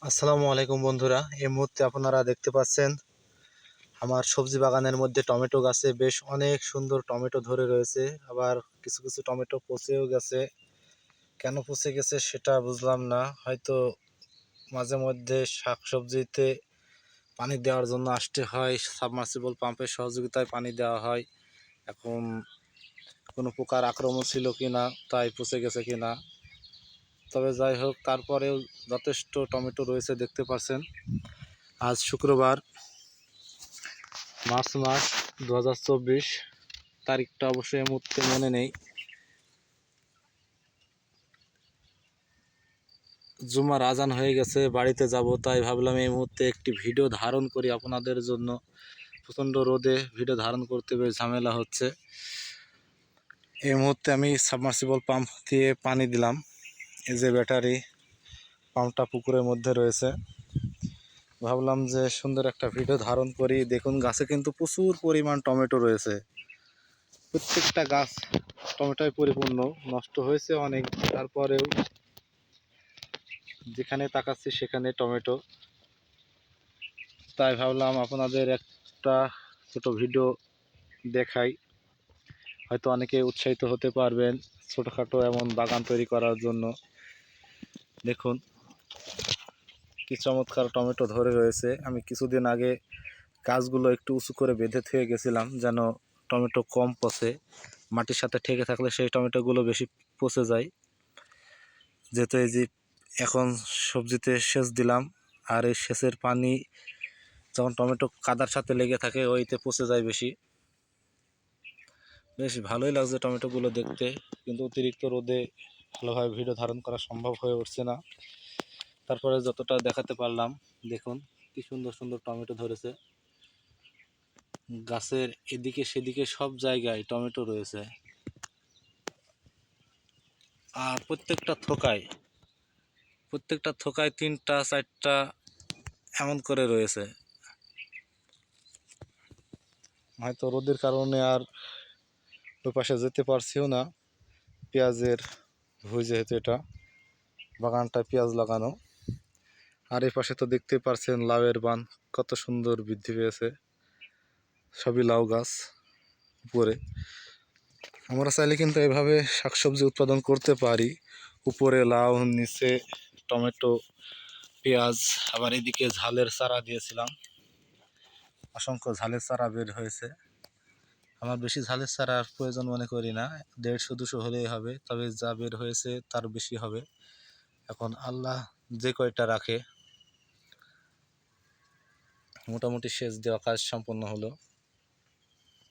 আসসালামু আলাইকুম বন্ধুরা, এই মুহূর্তে আপনারা দেখতে পাচ্ছেন আমার সবজি বাগানের মধ্যে টমেটো গাছে বেশ অনেক সুন্দর টমেটো ধরে রয়েছে। আবার কিছু কিছু টমেটো পচেও গেছে। কেন পচে গেছে সেটা বুঝলাম না। হয়তো মাঝে মধ্যে শাকসবজিতে পানি দেওয়ার জন্য আসতে হয়, সাবমার্সিবল পাম্পের সহযোগিতায় পানি দেওয়া হয়। এখন কোনো প্রকার আক্রমণ ছিল কিনা, তাই পচে গেছে কিনা। তবে যাই হোক, তারপরেও যথেষ্ট টমেটো রয়েছে দেখতে পাচ্ছেন। আজ শুক্রবার, মার্চ মাস 2024, তারিখটা অবশ্যই এই মুহূর্তে মনে নেই। জুমার আজান হয়ে গেছে, বাড়িতে যাব, তাই ভাবলাম এই মুহূর্তে একটি ভিডিও ধারণ করি আপনাদের জন্য। প্রচণ্ড রোদে ভিডিও ধারণ করতে বেশ ঝামেলা হচ্ছে। এই মুহূর্তে আমি সাবমার্সিবল পাম্প দিয়ে পানি দিলাম। এই যে ব্যাটারি পাম্পটা পুকুরের মধ্যে রয়েছে। ভাবলাম যে সুন্দর একটা ভিডিও ধারণ করি। দেখুন, গাছে কিন্তু প্রচুর পরিমাণ টমেটো রয়েছে। প্রত্যেকটা গাছ টমেটোয় পরিপূর্ণ। নষ্ট হয়েছে অনেক, তারপরেও যেখানে তাকাচ্ছি সেখানে টমেটো। তাই ভাবলাম আপনাদের একটা ছোট ভিডিও দেখাই, হয়তো অনেকে উৎসাহিত হতে পারবেন ছোটোখাটো এমন বাগান তৈরি করার জন্য। দেখুন কি চমৎকার টমেটো ধরে রয়েছে। আমি কিছুদিন আগে গাছগুলো একটু উঁচু করে বেঁধে থুয়ে গেছিলাম যেন টমেটো কম পচে। মাটির সাথে ঠেকে থাকলে সেই টমেটোগুলো বেশি পচে যায়। যেহেতু এই যে এখন সবজিতে সেচ দিলাম, আর এই সেচের পানি যখন টমেটো কাদার সাথে লেগে থাকে ওইতে পচে যায় বেশি। বেশ ভালোই লাগছে টমেটোগুলো দেখতে, কিন্তু অতিরিক্ত রোদে ভালোভাবে ভিডিও ধারণ করা সম্ভব হয়ে উঠছে না। তারপরে যতটা দেখাতে পারলাম, দেখুন কি সুন্দর সুন্দর টমেটো ধরেছে। গাছের এদিকে সেদিকে সব জায়গায় টমেটো রয়েছে, আর প্রত্যেকটা থোকায় 3টা 4টা এমন করে রয়েছে। হয়তো রোদের কারণে আর ওই পাশে যেতে পারছিও না। পেঁয়াজের ভুঁই, যেহেতু এটা বাগানটা পেঁয়াজ লাগানো। আর এই পাশে তো দেখতেই পারছেন লাউয়ের বান কত সুন্দর বৃদ্ধি পেয়েছে। সবই লাউ গাছ উপরে। আমরা চাইলে কিন্তু এভাবে শাকসবজি উৎপাদন করতে পারি। উপরে লাউ, নিচে টমেটো, পেঁয়াজ। আবার এদিকে ঝালের চারা দিয়েছিলাম, অসংখ্য ঝালের চারা বের হয়েছে। আমার বেশি ঝালের চারার প্রয়োজন মনে করি না, 150-200 হলেই হবে। তবে যা বের হয়েছে তার বেশি হবে। এখন আল্লাহ যে কয়টা রাখে। মোটামুটি সেচ দেওয়া কাজ সম্পন্ন হলো।